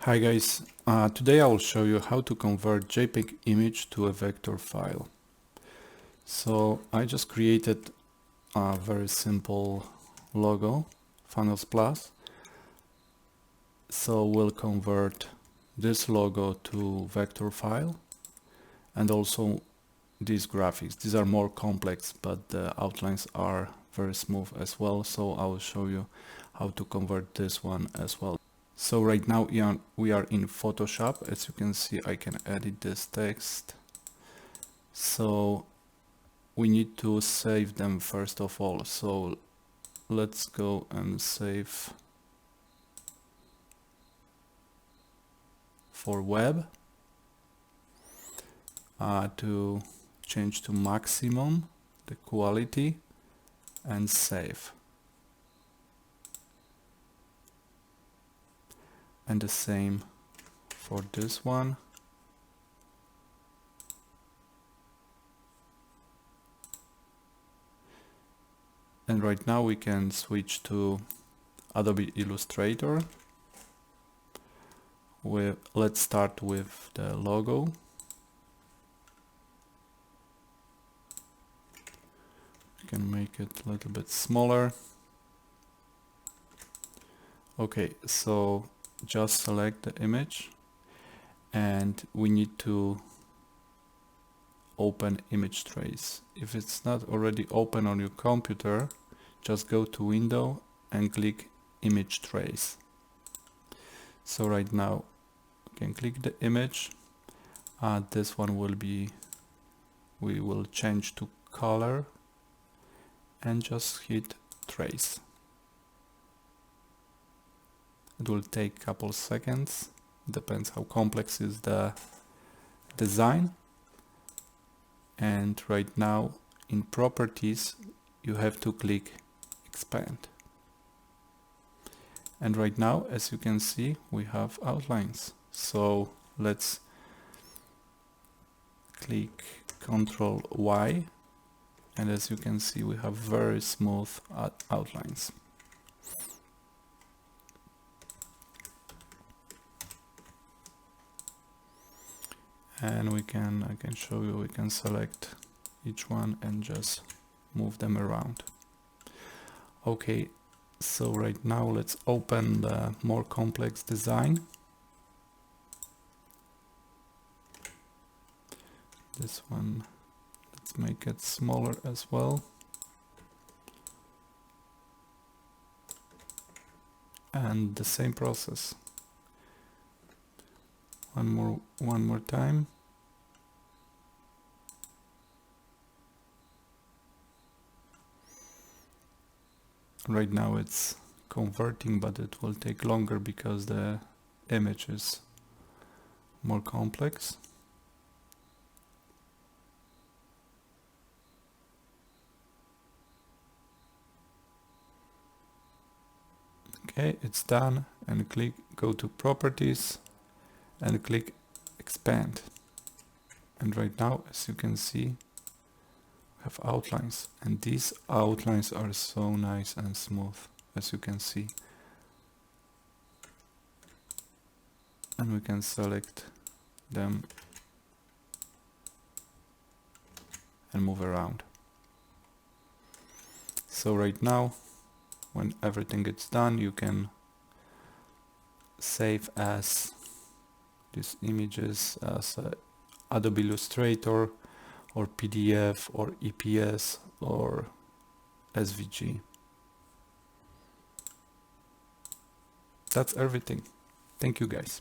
Hi guys, today I will show you how to convert JPEG image to a vector file. So I just created a very simple logo, Funnels Plus. So we'll convert this logo to vector file and also these graphics. These are more complex, but the outlines are very smooth as well. So I will show you how to convert this one as well. So right now we are in Photoshop. As you can see, I can edit this text. So we need to save them first of all. So let's go and save for web to change to maximum the quality and save. And the same for this one. And right now we can switch to Adobe Illustrator. Let's start with the logo. We can make it a little bit smaller. Okay, so just select the image and we need to open image trace. If it's not already open on your computer, just go to Window and click image trace. So right now you can click the image. This one will be, we will change to color and just hit trace. It will take a couple seconds, depends how complex is the design. And right now in properties you have to click expand. And right now, as you can see, we have outlines. So let's click Ctrl Y, and as you can see, we have very smooth outlines. And I can show you, we can select each one and just move them around. Okay, so right now let's open the more complex design. This one, let's make it smaller as well. And the same process. One more time. Right now it's converting, but it will take longer because the image is more complex. Okay, it's done, and go to properties and click expand. And right now, as you can see, we have outlines, and these outlines are so nice and smooth, as you can see. And we can select them and move around. So right now, when everything gets done, you can save as these images as Adobe Illustrator or PDF or EPS or SVG. That's everything. Thank you guys.